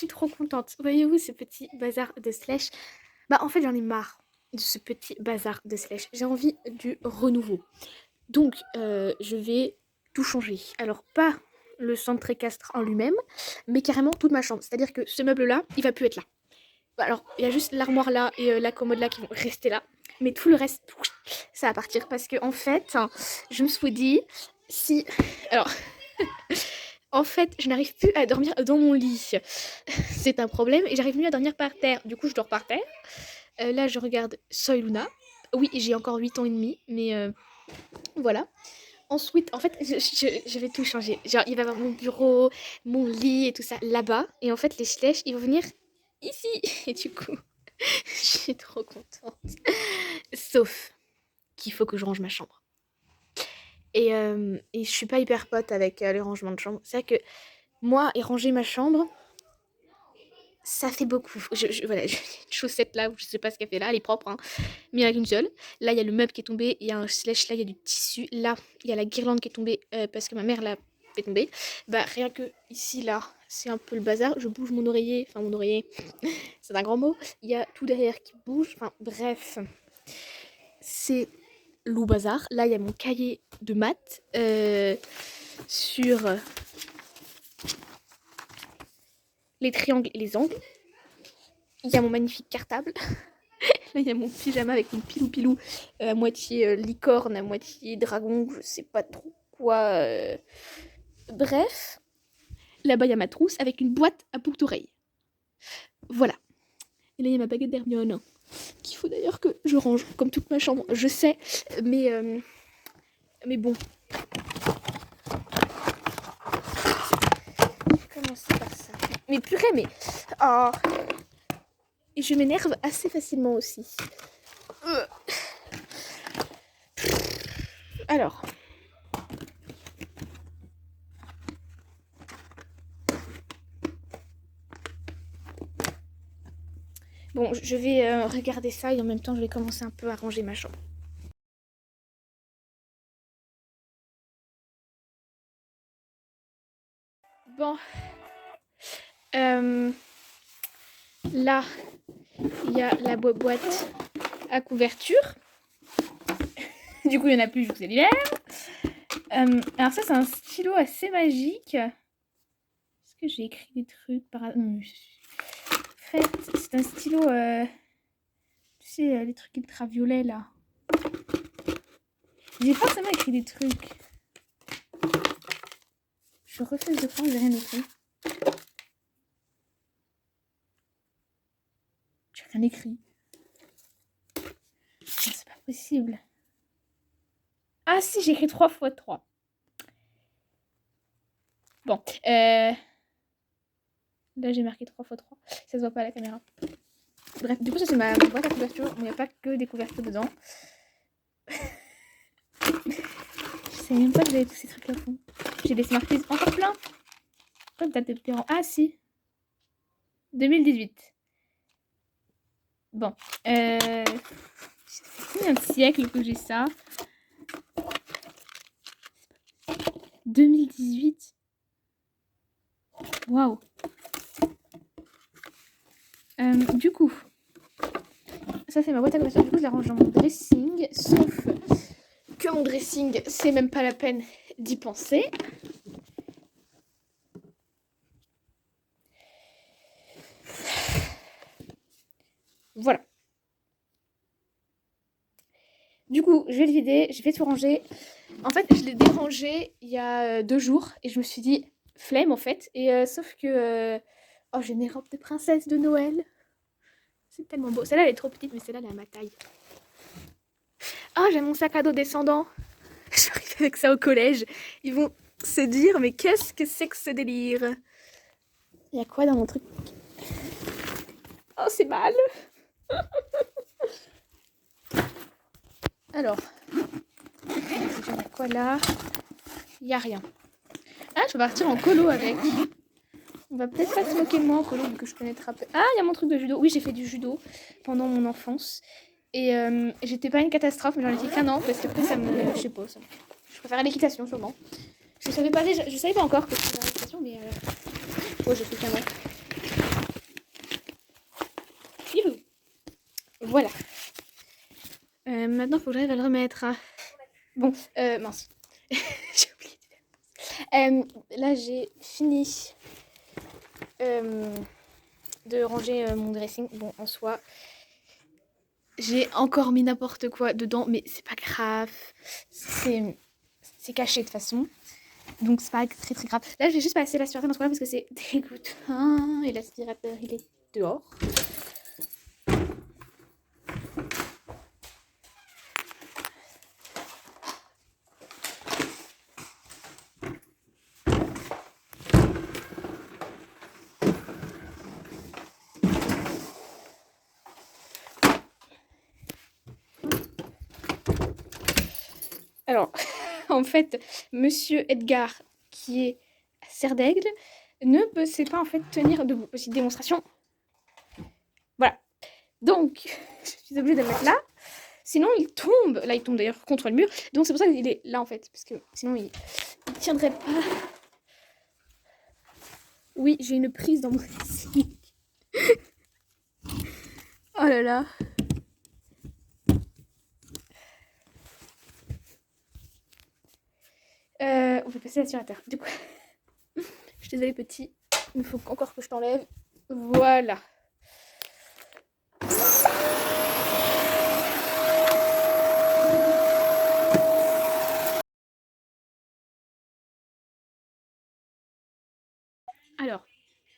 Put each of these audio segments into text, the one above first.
suis trop contente. Voyez-vous ce petit bazar de Slash? Bah en fait j'en ai marre de ce petit bazar de Slash. J'ai envie du renouveau. Donc je vais tout changer. Alors pas le centre équestre en lui-même, mais carrément toute ma chambre. C'est-à-dire que ce meuble-là, il va plus être là. Bah, alors il y a juste l'armoire là et la commode là qui vont rester là. Mais tout le reste, ça va partir parce que en fait, je me suis dit si... Alors, en fait, je n'arrive plus à dormir dans mon lit. C'est un problème et j'arrive mieux à dormir par terre. Du coup, je dors par terre. Là, je regarde Soy Luna. Oui, j'ai encore 8 ans et demi, mais voilà. Ensuite, en fait, je vais tout changer. Genre, il va y avoir mon bureau, mon lit et tout ça là-bas. Et en fait, les Schleich, ils vont venir ici. Et du coup, je suis trop contente. Sauf qu'il faut que je range ma chambre. Et je suis pas hyper pote avec les rangements de chambre. C'est vrai que moi, et ranger ma chambre, ça fait beaucoup. Voilà, j'ai une chaussette là, je sais pas ce qu'elle fait là, elle est propre, hein, mais il n'y en a qu'une seule. Là, il y a le meuble qui est tombé, il y a un slash, là, il y a du tissu. Là, il y a la guirlande qui est tombée parce que ma mère l'a fait tomber. Bah, rien que ici, là, c'est un peu le bazar. Je bouge mon oreiller, enfin, mon oreiller, c'est un grand mot. Il y a tout derrière qui bouge, enfin, bref. C'est loup bazar. Là, il y a mon cahier de maths sur les triangles et les angles. Il y a mon magnifique cartable. Là, il y a mon pyjama avec mon pilou-pilou à moitié licorne, à moitié dragon, je sais pas trop quoi. Bref, là-bas, il y a ma trousse avec une boîte à boucles d'oreilles. Voilà. Et là, il y a ma baguette d'Hermione, qu'il faut d'ailleurs que je range, comme toute ma chambre, je sais, mais bon. Je vais commencer par ça. Mais purée, mais... Oh. Et je m'énerve assez facilement aussi. Alors. Bon, je vais regarder ça et en même temps, je vais commencer un peu à ranger ma chambre. Bon. Là, il y a la boîte à couverture. Du coup, il n'y en a plus vu que c'est l'hiver. Alors ça, c'est un stylo assez magique. Est-ce que j'ai écrit des trucs par... Non, en fait, c'est un stylo... Tu sais, les trucs ultraviolets, là. J'ai forcément écrit des trucs. Je refuse de prendre, j'ai rien écrit. J'ai rien écrit. C'est pas possible. Ah si, j'ai écrit 3 x 3. Bon, là j'ai marqué 3 x 3. Ça se voit pas à la caméra. Bref, du coup ça c'est ma boîte à couverture, mais il n'y a pas que des couvertures dedans. Je sais même pas que j'avais tous ces trucs là au fond. J'ai des smarties encore plein. Pourquoi date de pérant? Ah si, 2018. Bon, ça fait combien de siècles que j'ai ça? 2018. Waouh. Du coup, ça c'est ma boîte à couverture. Du coup, je la range dans mon dressing. Sauf que mon dressing, c'est même pas la peine d'y penser. Voilà. Du coup, je vais le vider, je vais tout ranger. En fait, je l'ai dérangé il y a 2 jours et je me suis dit, flemme en fait. Et sauf que... oh, j'ai mes robes de princesse de Noël. C'est tellement beau. Celle-là, elle est trop petite, mais celle-là, elle est à ma taille. Ah, j'ai mon sac à dos descendant. Je suis arrivée avec ça au collège. Ils vont se dire, mais qu'est-ce que c'est que ce délire? Il y a quoi dans mon truc? Oh, c'est mal. Alors, il y a quoi là? Il n'y a rien. Ah, je vais partir en colo avec. On va peut-être pas se moquer de moi en colo, vu que je connais très peu. Ah, il y a mon truc de judo. Oui, j'ai fait du judo pendant mon enfance. Et j'étais pas une catastrophe, mais j'en ai fait qu'un an, parce que après ça me... Je sais pas, ça... Je préférais l'équitation sûrement. Je savais pas encore que je préférais l'équitation, mais... oh, j'ai fait qu'un an. voilà. Maintenant, il faut que j'arrive à le remettre. Bon, mince. J'ai oublié. Là, j'ai fini de ranger mon dressing. Bon, en soi, j'ai encore mis n'importe quoi dedans, mais c'est pas grave. C'est caché de toute façon. Donc, c'est pas très très grave. Là, je vais juste passer l'aspirateur dans ce coin-là parce que c'est dégoûtant. Et l'aspirateur, il est dehors. Alors, en fait, Monsieur Edgar, qui est à Serre d'Aigle, ne sait pas en fait tenir debout. Petite démonstration. Voilà. Donc, je suis obligée de le mettre là. Sinon, il tombe. Là, il tombe d'ailleurs contre le mur. Donc, c'est pour ça qu'il est là en fait. Parce que sinon, il tiendrait pas. Oui, j'ai une prise dans mon dressing. Oh là là. On va passer l'aspirateur. Du coup, je suis désolée petit. Il faut encore que je t'enlève. Voilà. Alors,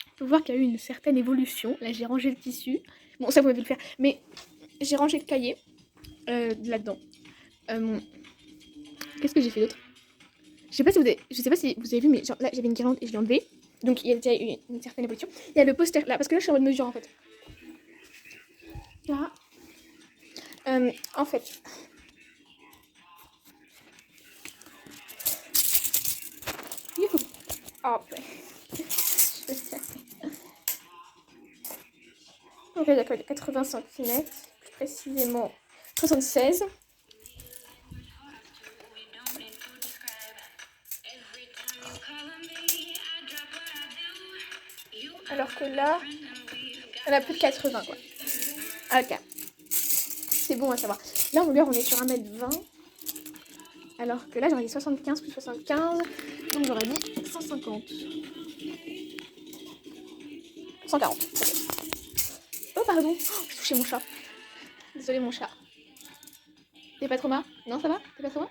il faut voir qu'il y a eu une certaine évolution. Là, j'ai rangé le tissu. Bon, ça, vous pouvez le faire. Mais j'ai rangé le cahier là-dedans. Qu'est-ce que j'ai fait d'autre? Je sais pas si vous avez vu, mais genre là, j'avais une guirlande et je l'ai enlevée. Donc, il y a déjà eu une certaine évolution. Il y a le poster là, parce que là, je suis en mode mesure en fait. Là. En fait. Youhou. Oh, ouais. Ok, d'accord, 80 cm, plus précisément 76. Alors que là, on a plus de 80 quoi. Ok. C'est bon à savoir. Là, en longueur, on est sur 1m20. Alors que là, j'aurais dit 75 plus 75. Donc j'aurais dit 150. 140. Okay. Oh, pardon. Oh, j'ai touché mon chat. Désolée, mon chat. T'es pas trop mal? Non, ça va? T'es pas trop mal?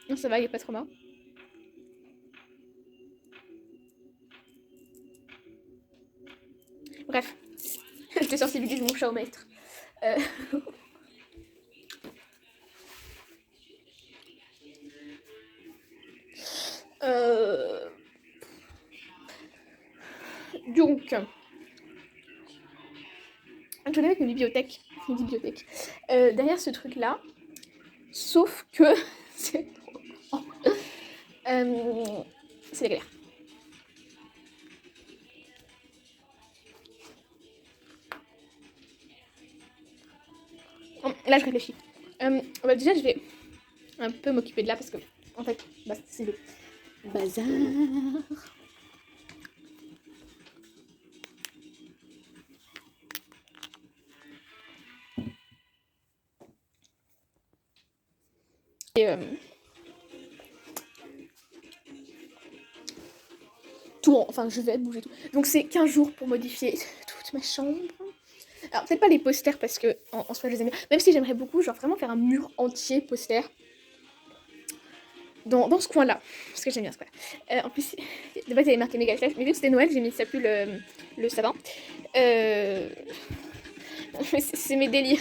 Non, ça va, il est pas trop mal. Bref, je désensibilise mon chat au maître. Donc, je vais mettre une bibliothèque. Derrière ce truc-là. Sauf que c'est trop c'est la galère. Là, je réfléchis. Bah, déjà, je vais un peu m'occuper de là parce que, en fait, bah, c'est le bazar. Et tout, enfin, je vais bouger tout. Donc, c'est 15 jours pour modifier toute ma chambre. Alors, peut-être pas les posters parce que, en soi, je les aime bien. Même si j'aimerais beaucoup, genre, vraiment faire un mur entier poster. Dans ce coin-là, parce que j'aime bien ce coin-là. En plus, de base, il y avait marqué méga flash, mais vu que c'était Noël, j'ai mis ça plus le sapin. C'est mes délires.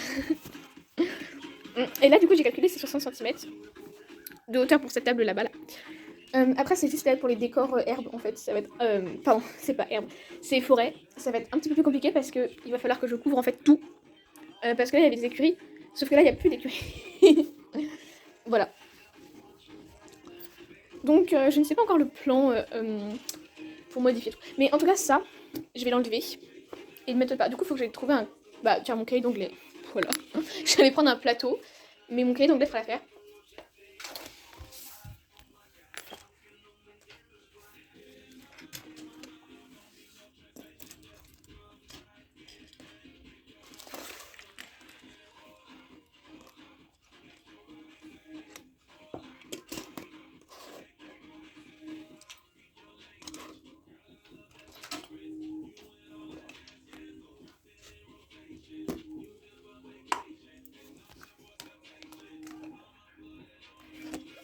Et là, du coup, j'ai calculé, c'est 60 cm de hauteur pour cette table là-bas. Là. Après, c'est juste là pour les décors herbes, en fait. Ça va être. Pardon, c'est pas herbe, c'est forêt. Ça va être un petit peu plus compliqué parce qu'il va falloir que je couvre en fait tout. Parce que là, il y avait des écuries. Sauf que là, il n'y a plus d'écuries. Voilà. Donc, je ne sais pas encore le plan pour modifier tout. Mais en tout cas, ça, je vais l'enlever et le mettre pas. Du coup, il faut que j'aille trouver un. Bah, tiens, mon cahier d'anglais. Voilà. J'allais prendre un plateau, mais mon cahier d'anglais fera l'affaire.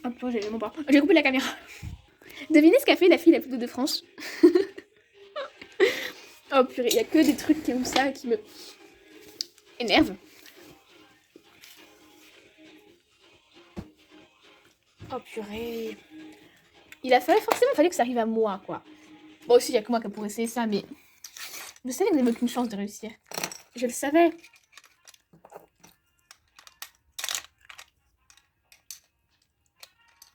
Ah putain, j'ai vraiment pas. J'ai coupé la caméra. Devinez ce qu'a fait la fille la plus douce de France. Oh purée, il y a que des trucs comme ça qui me énervent. Oh purée. Forcément, fallait que ça arrive à moi, quoi. Bon, aussi, il y a que moi qui pourrais essayer ça, mais je savais que j'avais aucune chance de réussir. Je le savais.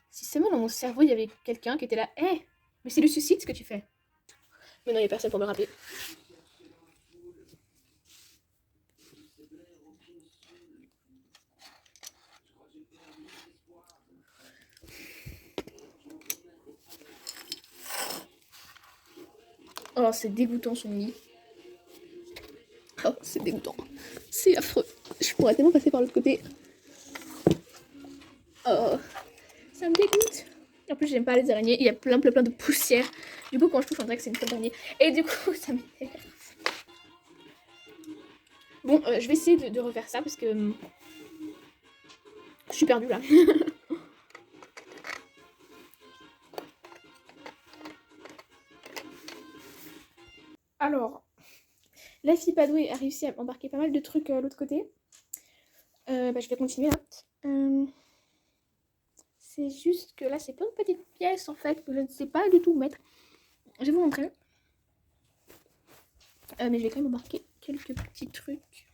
Si seulement dans mon cerveau, il y avait quelqu'un qui était là. Hé, mais c'est le suicide ce que tu fais. Mais non, il n'y a personne pour me rappeler. Oh, c'est dégoûtant son lit. Oh, c'est dégoûtant. C'est affreux. Je pourrais tellement passer par l'autre côté. Oh, ça me dégoûte. En plus, j'aime pas les araignées. Il y a plein de poussière. Du coup, quand je touche, on dirait que c'est une seule d'araignée. Et du coup, ça m'énerve. Bon, je vais essayer de refaire ça parce que je suis perdue là. Alors, la fille Padoué a réussi à embarquer pas mal de trucs à l'autre côté. Je vais continuer là. C'est juste que là, c'est plein de petites pièces en fait que je ne sais pas du tout mettre. Je vais vous montrer. Mais je vais quand même embarquer quelques petits trucs.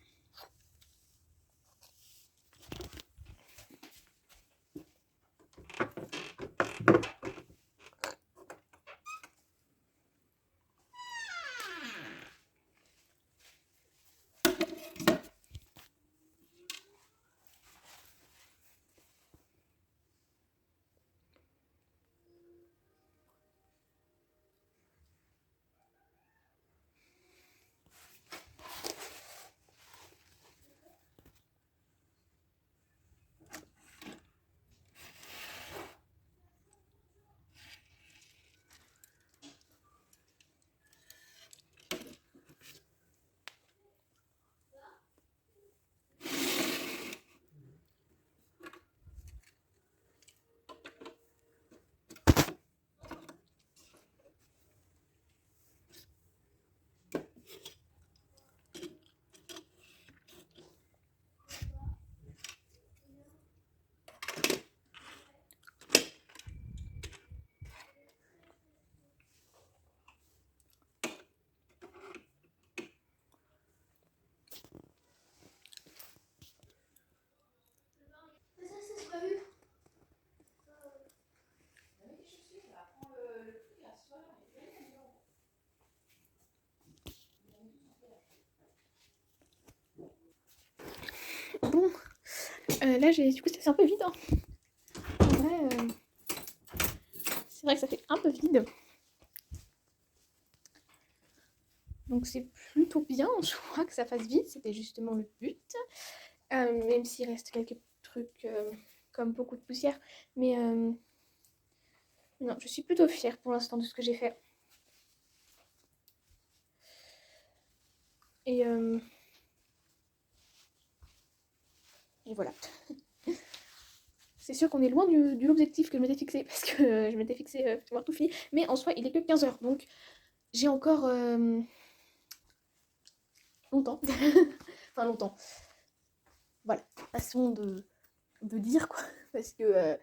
Bon, là, du coup, c'est un peu vide. Hein. En vrai, c'est vrai que ça fait un peu vide. Donc c'est plutôt bien en soi que ça fasse vide, c'était justement le but. Même s'il reste quelques trucs comme beaucoup de poussière. Mais non, je suis plutôt fière pour l'instant de ce que j'ai fait. Et voilà. C'est sûr qu'on est loin de l'objectif que je m'étais fixé, parce que je m'étais fixé avoir tout fini. Mais en soi, il est que 15h, donc j'ai encore longtemps. Enfin, longtemps. Voilà, façon de dire, quoi. Parce que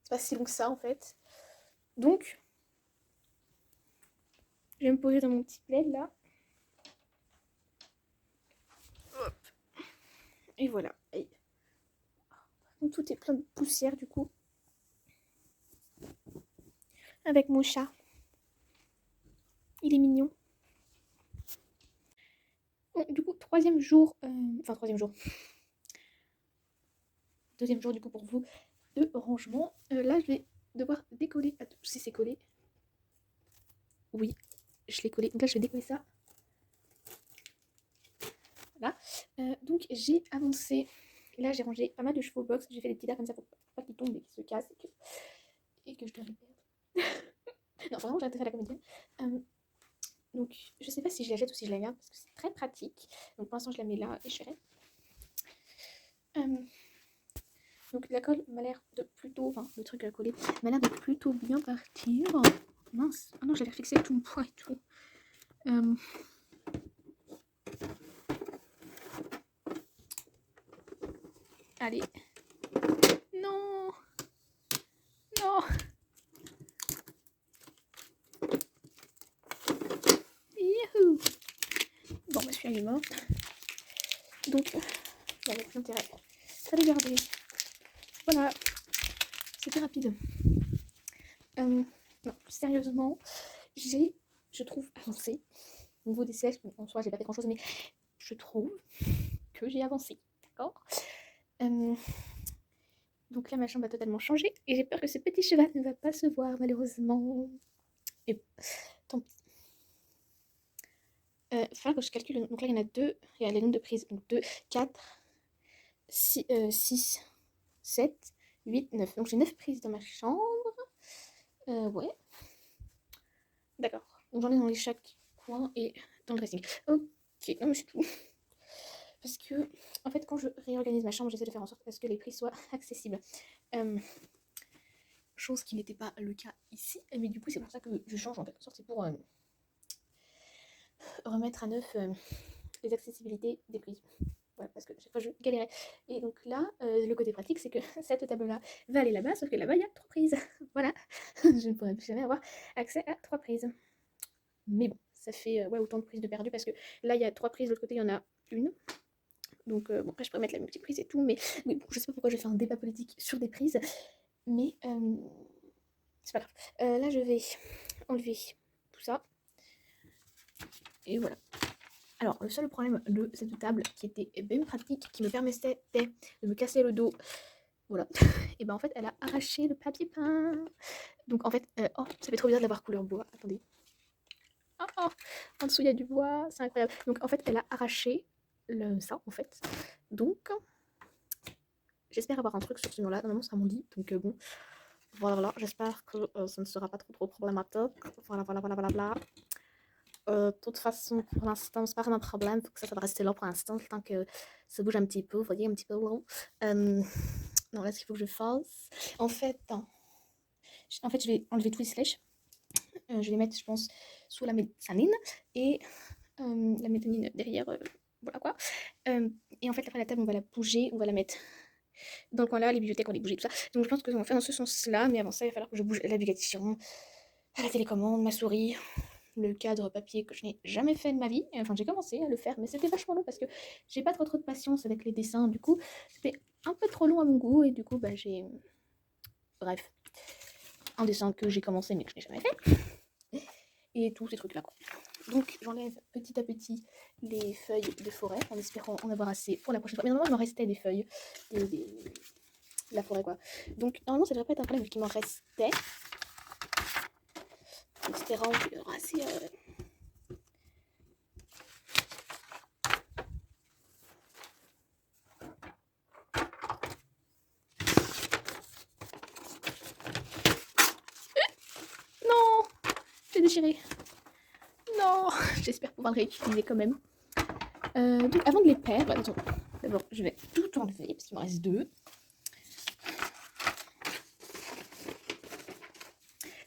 c'est pas si long que ça, en fait. Donc, je vais me poser dans mon petit plaid, là. Hop. Et voilà. Et... donc, tout est plein de poussière, du coup. Avec mon chat. Il est mignon. Bon, du coup, troisième jour. Enfin, troisième jour. Deuxième jour, du coup, pour vous, de rangement. Là, je vais devoir décoller. Attends, si c'est collé. Oui, je l'ai collé. Donc là, je vais décoller ça. Voilà. Donc, j'ai avancé. Là, j'ai rangé pas mal de chevaux box. J'ai fait des petits tas comme ça pour pas qu'ils tombent et qu'ils se cassent et que je les répète. Non, vraiment, j'ai intérêt à la comédienne. Donc, je sais pas si je la jette ou si je la garde parce que c'est très pratique. Donc, pour l'instant, je la mets là et je verrai. Donc la colle m'a l'air de plutôt, enfin le truc à coller m'a l'air de plutôt bien partir. Mince, ah non, j'allais fixer tout mon poids et tout. Allez. Non. Non. Youhou. Bon, bah celui-là il est mort. Donc, ça avait plus d'intérêt. Fallait garder. Voilà. C'était rapide. Non, sérieusement, je trouve, avancé. Au niveau des sièges, en soi, j'ai pas fait grand chose, mais je trouve que j'ai avancé. D'accord. Donc là, ma chambre a totalement changé et j'ai peur que ce petit cheval ne va pas se voir, malheureusement. Et tant pis. Il va falloir que je calcule. Donc là, il y en a deux. Il y a les nombres de prises. Donc 2, 4, 6, 7, 8, 9. Donc j'ai 9 prises dans ma chambre. Ouais. D'accord. Donc j'en ai dans chaque coin et dans le dressing. Ok, non mais c'est tout. Parce que, en fait, quand je réorganise ma chambre, j'essaie de faire en sorte que les prix soient accessibles. Chose qui n'était pas le cas ici. Mais du coup, c'est pour ça que je change en quelque sorte. C'est pour remettre à neuf les accessibilités des prix. Voilà, parce que chaque fois je galérais. Et donc là, le côté pratique, c'est que cette table-là va aller là-bas, sauf que là-bas, il y a 3 prises. Voilà, je ne pourrai plus jamais avoir accès à 3 prises. Mais bon, ça fait autant de prises de perdu, parce que là, il y a 3 prises, de l'autre côté, il y en a une. Donc bon, après, je pourrais mettre la multiprise et tout, mais oui, bon, je sais pas pourquoi je vais faire un débat politique sur des prises, mais c'est pas grave. Là, je vais enlever tout ça. Et voilà. Alors, le seul problème de cette table, qui était bien pratique, qui me permettait de me casser le dos, voilà, et ben en fait, elle a arraché le papier peint. Donc en fait, oh, ça fait trop bizarre de l'avoir couleur bois. Attendez. Oh, en dessous, il y a du bois, c'est incroyable. Donc en fait, elle a arraché ça, en fait. Donc, j'espère avoir un truc sur ce mur-là. Normalement, c'est à mon lit, donc bon. Voilà, j'espère que ça ne sera pas trop problématique. Voilà. De toute façon, pour l'instant, c'est pas vraiment un problème. Il faut que ça va rester là pour l'instant, le temps que ça bouge un petit peu. Vous voyez, un petit peu long. Non, là, ce qu'il faut que je fasse. En fait, je vais enlever tous les slèches. Je vais les mettre, je pense, sous la mezzanine et la mezzanine derrière. Voilà quoi. Et en fait, après la table, on va la bouger. On va la mettre dans le coin là, les bibliothèques, on va les bouger, tout ça. Donc, je pense que on va faire dans ce sens-là. Mais avant ça, il va falloir que je bouge la navigation, la télécommande, ma souris. Le cadre papier que je n'ai jamais fait de ma vie. Enfin, j'ai commencé à le faire, mais c'était vachement long parce que j'ai pas trop de patience avec les dessins. Du coup, c'était un peu trop long à mon goût et du coup, bah, j'ai... Bref, un dessin que j'ai commencé mais que je n'ai jamais fait. Et tous ces trucs-là, quoi. Donc, j'enlève petit à petit les feuilles de forêt en espérant en avoir assez pour la prochaine fois. Mais normalement, il m'en restait des feuilles de la forêt, quoi. Donc, normalement, ça devrait pas être un problème vu qu'il m'en restait. Etc. Il y aura assez... Non, j'ai déchiré. Non, j'espère pouvoir le réutiliser quand même. Donc avant de les perdre, d'abord je vais tout enlever parce qu'il me reste 2.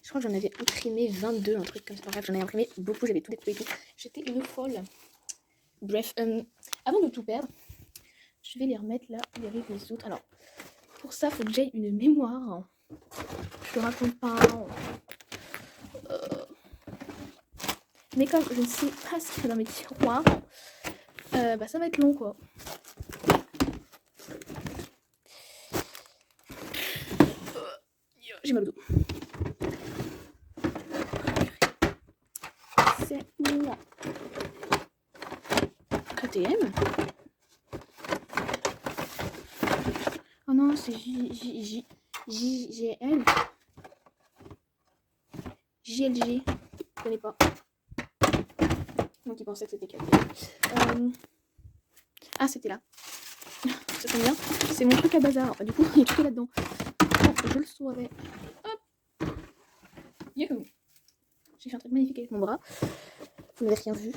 Je crois que j'en avais imprimé 22, un truc comme ça. Bref, j'en ai imprimé beaucoup, j'avais tout découpé et tout. J'étais une folle. Bref, avant de tout perdre, je vais les remettre là où il y avait les autres. Alors, pour ça, il faut que j'aie une mémoire. Je te raconte pas. Mais comme je ne sais pas ce qu'il y a dans mes tiroirs, bah ça va être long quoi. J'ai mal au dos. C'est moi. KTM. Oh non, c'est JGL. JLG. Je connais pas. Donc il pensait que c'était KTM. Ah, c'était là. Ça tombe bien. C'est mon truc à bazar. Du coup, il est tout là-dedans. Oh, je le saurais. Hop. Youhou. J'ai fait un truc magnifique avec mon bras. Vous n'avez rien vu.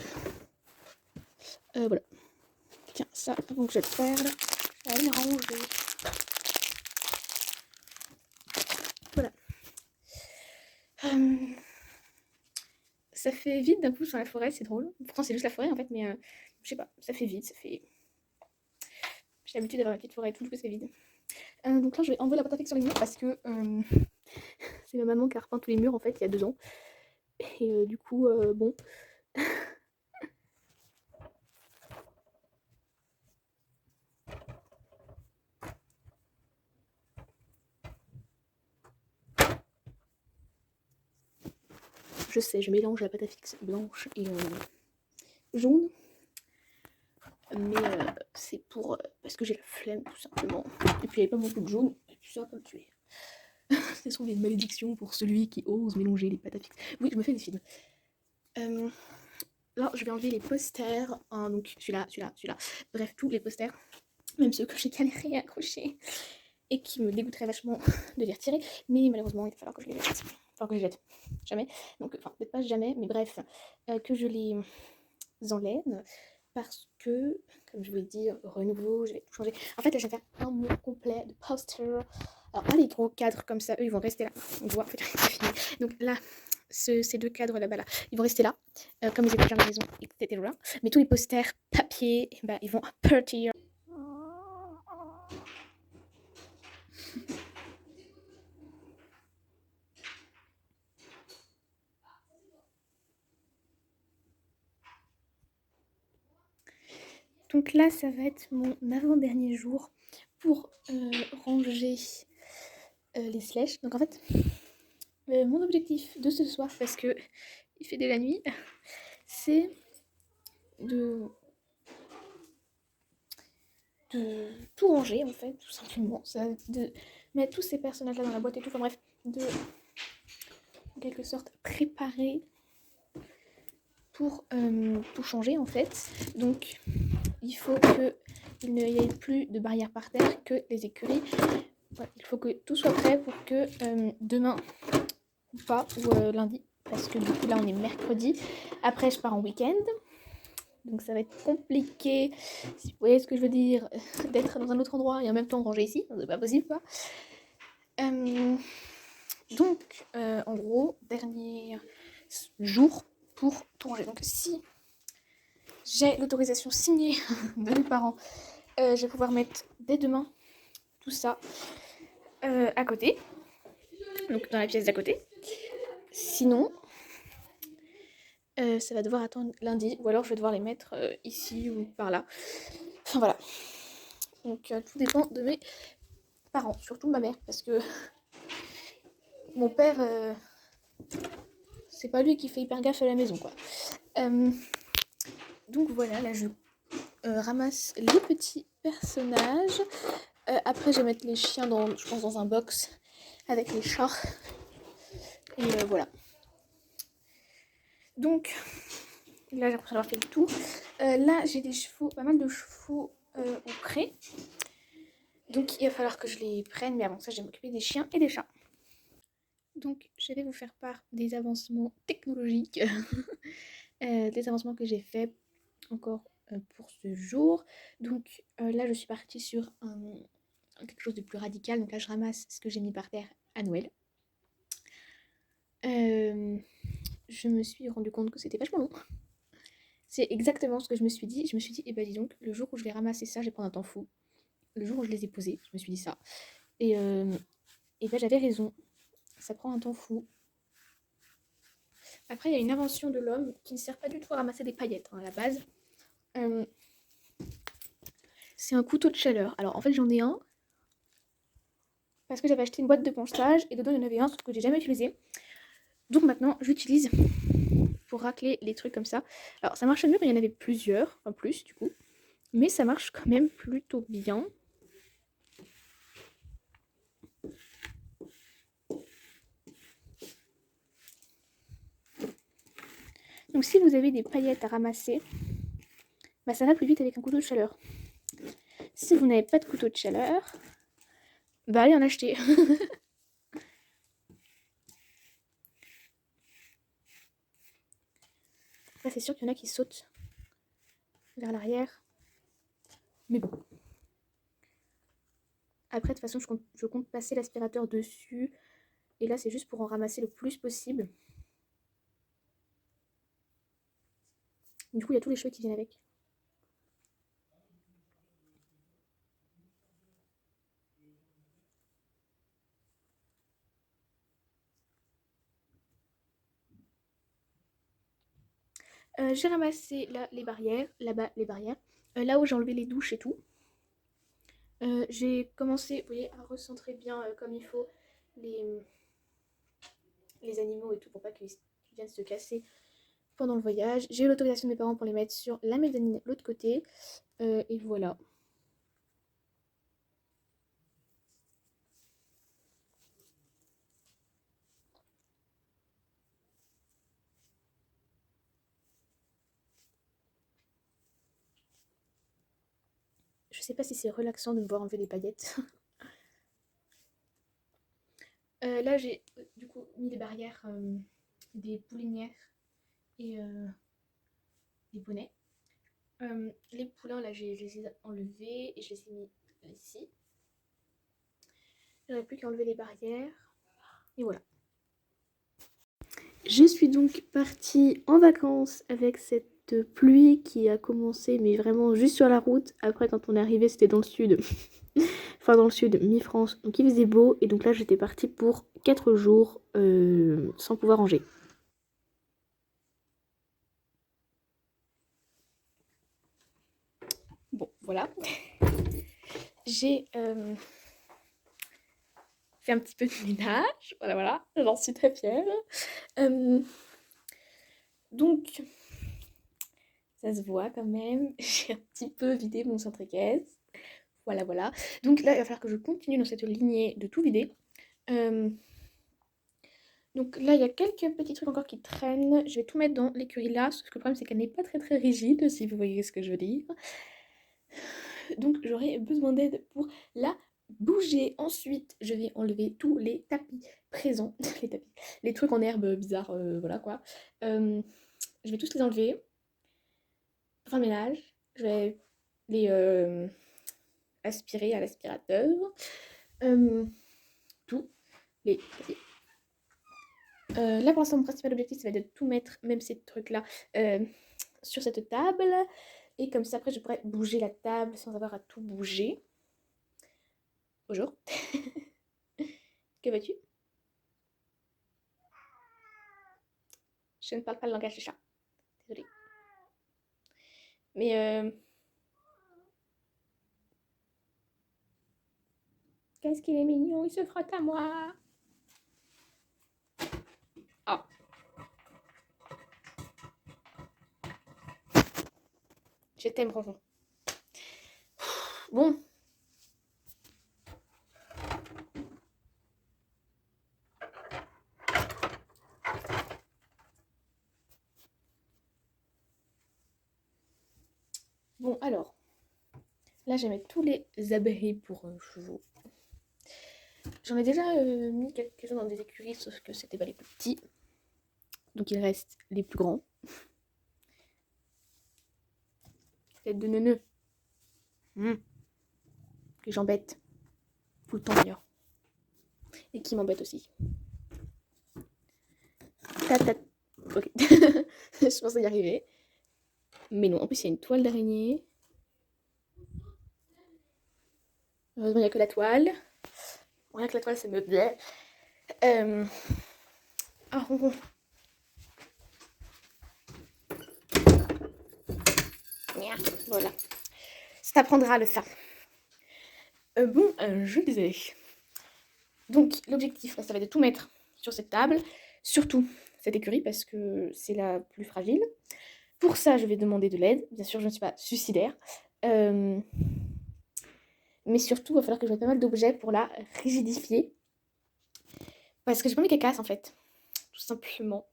Voilà. Tiens, ça, avant que je le perde, je vais aller ranger. ça fait vide d'un coup sur la forêt, c'est drôle. Pourtant c'est juste la forêt en fait, mais je sais pas, ça fait vide, ça fait... J'ai l'habitude d'avoir une petite forêt et tout, du coup c'est vide. Donc là je vais enlever la pâte à fixe sur les murs parce que c'est ma maman qui a repeint tous les murs en fait il y a 2 ans. Et du coup, bon... Je sais, je mélange la pâte à fixe blanche et jaune. Mais c'est pour... parce que j'ai la flemme tout simplement. Et puis il n'y avait pas beaucoup de jaune, et puis ça va pas me tuer. Ce sont des malédictions pour celui qui ose mélanger les pâtes à fixe. Oui, je me fais des films. Là, je vais enlever les posters. Hein, donc celui-là. Bref, tous les posters. Même ceux que j'ai galéré à accrocher. Et qui me dégoûteraient vachement de les retirer. Mais malheureusement, il va falloir que je les jette. Enfin, que je les jette. Jamais. Donc, enfin, peut-être pas jamais, mais bref. Que je les enlève. Parce que, comme je vous l'ai dit, renouveau, je vais tout changer. En fait, là, je vais faire un mur complet de posters. Alors, pas les gros cadres comme ça, eux, ils vont rester là. On voit, en fait, c'est fini. Donc là, ces 2 cadres là-bas, là, ils vont rester là, comme les étagères de la maison, etc. Mais tous les posters, papier, bah, ils vont partir. Donc là, ça va être mon avant-dernier jour pour ranger les slashes. Donc en fait, mon objectif de ce soir, parce que il fait déjà nuit, c'est de tout ranger en fait, tout simplement. Ça, de mettre tous ces personnages là dans la boîte et tout, enfin bref, de en quelque sorte préparer pour tout changer en fait. Donc il faut qu'il n'y ait plus de barrières par terre, que les écuries. Ouais, il faut que tout soit prêt pour que demain ou pas, ou lundi, parce que du coup là on est mercredi. Après je pars en week-end. Donc ça va être compliqué, si vous voyez ce que je veux dire, d'être dans un autre endroit et en même temps ranger ici, c'est pas possible quoi. Donc en gros, dernier jour pour tout ranger. Donc si j'ai l'autorisation signée de mes parents, je vais pouvoir mettre dès demain tout ça à côté, donc dans la pièce d'à côté. Sinon, ça va devoir attendre lundi, ou alors je vais devoir les mettre ici ou par là. Enfin voilà. Donc tout dépend de mes parents, surtout ma mère, parce que mon père, c'est pas lui qui fait hyper gaffe à la maison, quoi. Donc voilà, là je ramasse les petits personnages. Après, je vais mettre les chiens dans, je pense, dans un box avec les chats. Et voilà. Donc là, après avoir fait le tour, là j'ai des chevaux, pas mal de chevaux au pré. Donc il va falloir que je les prenne, mais avant ça, je vais m'occuper des chiens et des chats. Donc je vais vous faire part des avancements technologiques, des avancements que j'ai fait encore pour ce jour. Donc là, je suis partie sur quelque chose de plus radical. Donc là, je ramasse ce que j'ai mis par terre à Noël. Je me suis rendu compte que c'était vachement long. C'est exactement ce que je me suis dit. Je me suis dit, eh ben dis donc, le jour où je vais ramasser ça, je vais prendre un temps fou. Le jour où je les ai posés, je me suis dit ça. Et ben j'avais raison. Ça prend un temps fou. Après, il y a une invention de l'homme qui ne sert pas du tout à ramasser des paillettes, hein, à la base. C'est un couteau de chaleur. Alors en fait, j'en ai un. Parce que j'avais acheté une boîte de ponçage et dedans il y en avait un, sauf que j'ai jamais utilisé. Donc maintenant, j'utilise pour racler les trucs comme ça. Alors ça marche mieux quand il y en avait plusieurs, enfin plus du coup. Mais ça marche quand même plutôt bien. Donc si vous avez des paillettes à ramasser, bah ça va plus vite avec un couteau de chaleur. Si vous n'avez pas de couteau de chaleur, bah allez en acheter. Là c'est sûr qu'il y en a qui sautent vers l'arrière. Mais bon. Après de toute façon je compte passer l'aspirateur dessus. Et là c'est juste pour en ramasser le plus possible. Du coup, il y a tous les cheveux qui viennent avec. J'ai ramassé là les barrières, là-bas les barrières, là où j'ai enlevé les douches et tout. J'ai commencé, vous voyez, à recentrer bien comme il faut les, les animaux et tout pour pas qu'ils viennent se casser pendant le voyage. J'ai eu l'autorisation de mes parents pour les mettre sur la mezzanine de l'autre côté. Et voilà. Je sais pas si c'est relaxant de me voir enlever des paillettes. Là, j'ai du coup mis les barrières des poulinières et des bonnets. Les poulains, là, je les ai enlevés et je les ai mis ici. J'aurais plus qu'à enlever les barrières. Et voilà. Je suis donc partie en vacances avec cette pluie qui a commencé, mais vraiment juste sur la route. Après, quand on est arrivé, c'était dans le sud. Enfin, dans le sud, mi-France. Donc, il faisait beau. Et donc là, j'étais partie pour 4 jours sans pouvoir ranger. Bon, voilà. J'ai fait un petit peu de ménage. Voilà, voilà. J'en suis très fière. Donc, ça se voit quand même. J'ai un petit peu vidé mon centre-caisse. Voilà, voilà. Donc là, il va falloir que je continue dans cette lignée de tout vider. Euh, donc là, il y a quelques petits trucs encore qui traînent. Je vais tout mettre dans l'écurie là. Sauf que le problème, c'est qu'elle n'est pas très très rigide, si vous voyez ce que je veux dire. Donc j'aurai besoin d'aide pour la bouger. Ensuite, je vais enlever tous les tapis présents. Les tapis. Les trucs en herbe bizarres, voilà quoi. Je vais tous les enlever. Pour faire le ménage. Je vais les aspirer à l'aspirateur. Tout. Les tapis. Là pour l'instant mon principal objectif ça va être de tout mettre, même ces trucs là, sur cette table. Et comme ça après je pourrais bouger la table sans avoir à tout bouger. Bonjour. Que veux-tu? Je ne parle pas le langage des chats. Désolée. Mais qu'est-ce qu'il est mignon, il se frotte à moi. Ah. Je t'aime, Ronron. Bon. Bon, alors. Là, je vais mettre tous les abris pour chevaux. J'en ai déjà mis quelques-uns dans des écuries, sauf que c'était pas les plus petits. Donc il reste les plus grands. Tête de neuneu. Que j'embête. Tout le temps d'ailleurs. Et qui m'embête aussi. Ok. Je pensais y arriver. Mais non, en plus il y a une toile d'araignée. Heureusement il n'y a que la toile. Rien que la toile ça me plaît. Ah, ronron. Voilà. Ça t'apprendra le ça. Bon, je disais. Donc l'objectif ça va être de tout mettre sur cette table. Surtout cette écurie parce que c'est la plus fragile. Pour ça, je vais demander de l'aide. Bien sûr, je ne suis pas suicidaire. Mais surtout, il va falloir que je mette pas mal d'objets pour la rigidifier. Parce que j'ai pas envie qu'elle casse en fait. Tout simplement.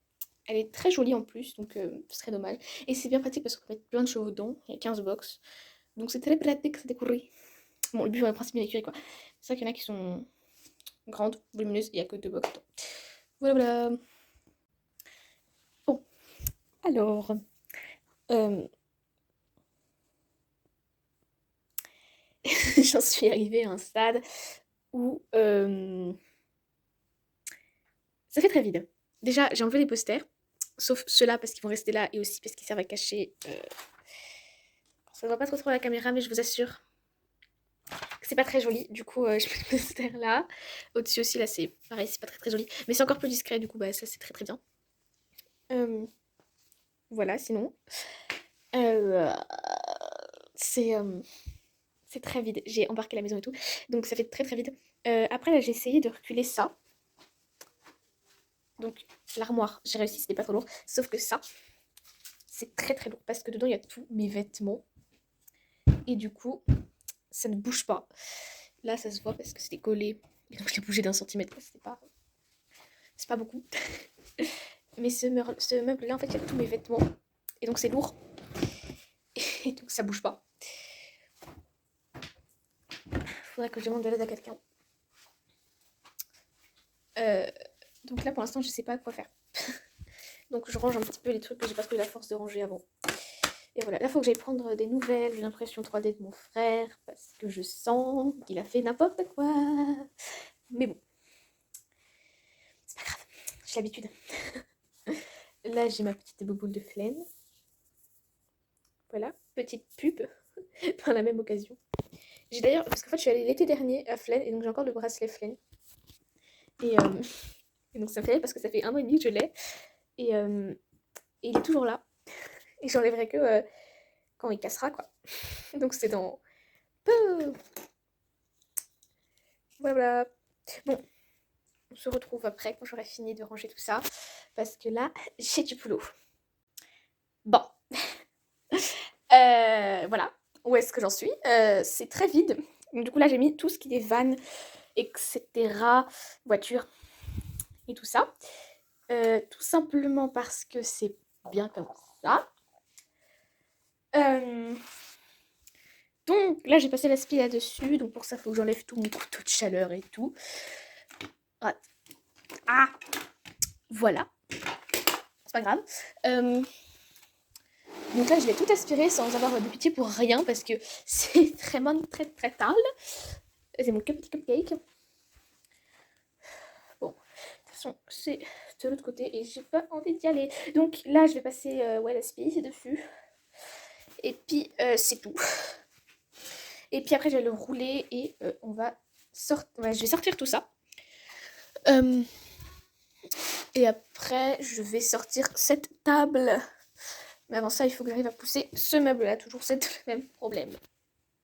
Elle est très jolie en plus, donc ce serait dommage. Et c'est bien pratique parce qu'on peut mettre plein de chevaux dedans. Il y a 15 box. Donc c'est très pratique, c'est découvrir. Bon, le but, le principe de l'écurie quoi. C'est vrai qu'il y en a qui sont grandes, volumineuses, et il n'y a que 2 box dedans. Voilà, voilà. Bon, alors. J'en suis arrivée à un stade où ça fait très vide. Déjà, j'ai enlevé les posters. Sauf ceux-là parce qu'ils vont rester là et aussi parce qu'ils servent à cacher. Ça ne voit pas trop la caméra, mais je vous assure que c'est pas très joli. Du coup, je mets ce terre là. Au-dessus aussi, là, c'est pareil, c'est pas très joli. Mais c'est encore plus discret, du coup, bah, ça c'est très bien. Voilà, sinon. Euh, c'est euh, c'est très vide. J'ai embarqué la maison et tout. Donc ça fait très vide. Après, là, j'ai essayé de reculer ça. Donc l'armoire, j'ai réussi, c'était pas trop lourd. Sauf que ça, c'est très lourd. Parce que dedans, il y a tous mes vêtements. Et du coup, ça ne bouge pas. Là, ça se voit parce que c'était collé. Et donc, j'ai bougé d'un centimètre. C'est pas beaucoup. Mais ce meuble-là, en fait, il y a tous mes vêtements. Et donc, c'est lourd. Et donc, ça bouge pas. Faudrait que je demande de l'aide à quelqu'un. Donc là, pour l'instant, je sais pas quoi faire. Donc, je range un petit peu les trucs que j'ai pas eu la force de ranger avant. Et voilà, là, il faut que j'aille prendre des nouvelles, une impression 3D de mon frère, parce que je sens qu'il a fait n'importe quoi. Mais bon, c'est pas grave, j'ai l'habitude. Là, j'ai ma petite bouboule de Flaine. Voilà, petite pub, par la même occasion. J'ai d'ailleurs, parce qu'en fait, je suis allée l'été dernier à Flaine, et donc j'ai encore le bracelet Flaine. Et, et donc ça me fait rire parce que ça fait 1 an et demi que je l'ai. Et il est toujours là. Et j'enlèverai que quand il cassera, quoi. Donc c'est dans peu. Voilà. Bon, on se retrouve après quand j'aurai fini de ranger tout ça. Parce que là, j'ai du boulot. Bon. Voilà. Où est-ce que j'en suis? C'est très vide. Donc, du coup, là, j'ai mis tout ce qui est van, etc. Voiture et tout ça. Tout simplement parce que c'est bien comme ça. Donc là, j'ai passé la spie là-dessus. Donc pour ça, il faut que j'enlève tout mon couteau de chaleur et tout. Ah, voilà. C'est pas grave. Donc là, je vais tout aspirer sans avoir de pitié pour rien parce que c'est vraiment très sale. C'est mon petit cupcake. Bon, de toute façon, c'est de l'autre côté et j'ai pas envie d'y aller. Donc là, je vais passer la spie dessus. Et puis, c'est tout. Et puis après, je vais le rouler et on va sortir. Ouais, je vais sortir tout ça. Et après, je vais sortir cette table. Mais avant ça, il faut que j'arrive à pousser ce meuble-là. Toujours c'est le même problème.